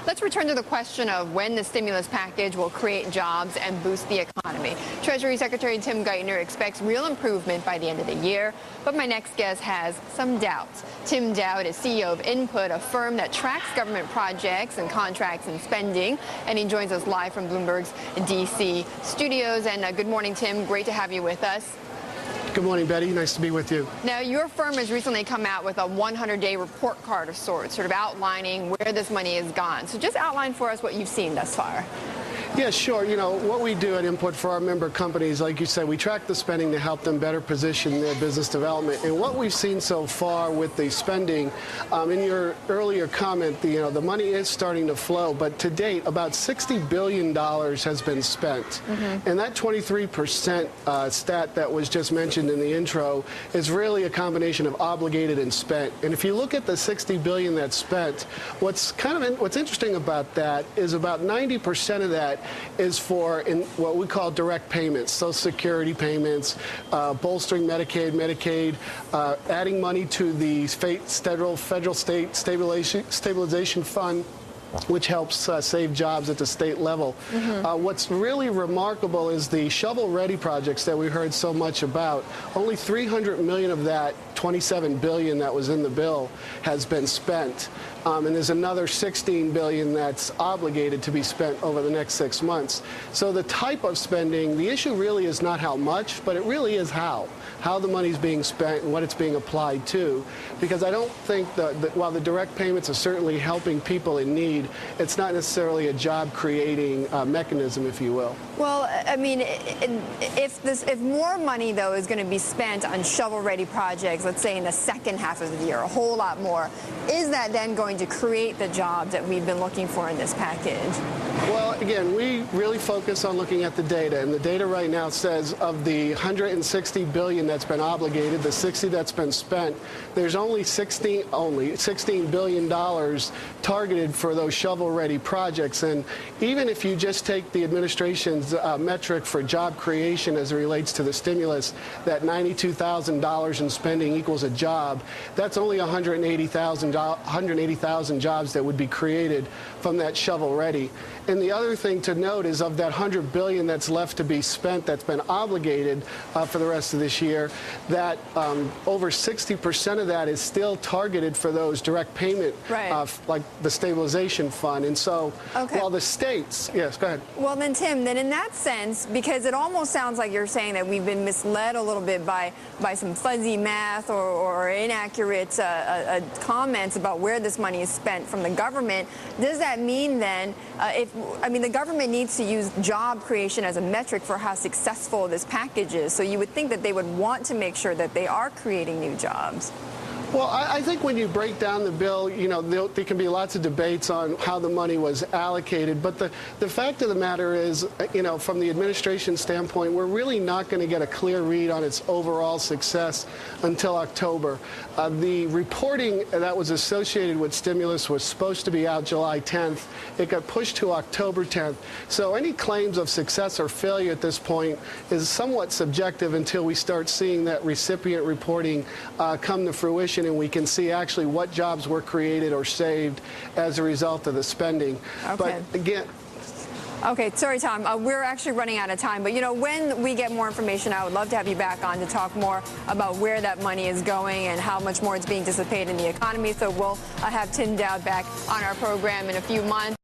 Let's return to the question of when the stimulus package will create jobs and boost the economy. Treasury Secretary Tim Geithner expects real improvement by the end of the year, but my next guest has some doubts. Tim Dowd is CEO of Input, a firm that tracks government projects and contracts and spending, and he joins us live from Bloomberg's D.C. studios. And good morning, Tim. Great to have you with us. Good morning, Betty. Nice to be with you. Now, your firm has recently come out with a 100-day report card of sorts, sort of outlining where this money has gone. So just outline for us what you've seen thus far. Yeah, sure. You know, what we do at Input for our member companies, like you said, we track the spending to help them better position their business development. And what we've seen so far with the spending, in your earlier comment, the money is starting to flow. But to date, about $60 billion has been spent. And that 23% stat that was just mentioned in the intro is really a combination of obligated and spent. And if you look at the $60 billion that's spent, what's interesting about that is about 90% of that is for what we call direct payments, Social Security payments, bolstering Medicaid, adding money to the federal state stabilization fund, which helps save jobs at the state level. What's really remarkable is the shovel-ready projects that we heard so much about. Only $300 million of that $27 billion that was in the bill has been spent. And there's another $16 billion that's obligated to be spent over the next 6 months. So the type of spending, the issue really is not how much, but it really is how the money's being spent and what it's being applied to. Because I don't think that while the direct payments are certainly helping people in need, it's not necessarily a job-creating mechanism, if you will. Well, I mean, if more money, though, is going to be spent on shovel-ready projects, let's say in the second half of the year, a whole lot more, is that then going to create the jobs that we've been looking for in this package? Well, again, we really focus on looking at the data, and the data right now says of the $160 billion that's been obligated, the $60 that's been spent, there's only $16 billion targeted for those shovel-ready projects. And even if you just take the administration's metric for job creation as it relates to the stimulus, that $92,000 in spending equals a job, that's only 180,000 jobs that would be created from that shovel-ready. And the other thing to note is of that $100 billion that's left to be spent, that's been obligated for the rest of this year, that over 60% of that is still targeted for those direct payment, like the stabilization fund. And so while the states, yes, go ahead. Well, then, Tim, then in that sense, because it almost sounds like you're saying that we've been misled a little bit by some fuzzy math or inaccurate comments about where this money is spent from the government, does that mean then, the government needs to use job creation as a metric for how successful this package is, so you would think that they would want to make sure that they are creating new jobs? Well, I think when you break down the bill, you know, there can be lots of debates on how the money was allocated. But the fact of the matter is, you know, from the administration standpoint, we're really not going to get a clear read on its overall success until October. The reporting that was associated with stimulus was supposed to be out July 10th. It got pushed to October 10th. So any claims of success or failure at this point is somewhat subjective until we start seeing that recipient reporting come to fruition, and we can see actually what jobs were created or saved as a result of the spending. But again, okay, sorry, Tom. We're actually running out of time. But, you know, when we get more information, I would love to have you back on to talk more about where that money is going and how much more it's being dissipated in the economy. So we'll have Tim Dowd back on our program in a few months.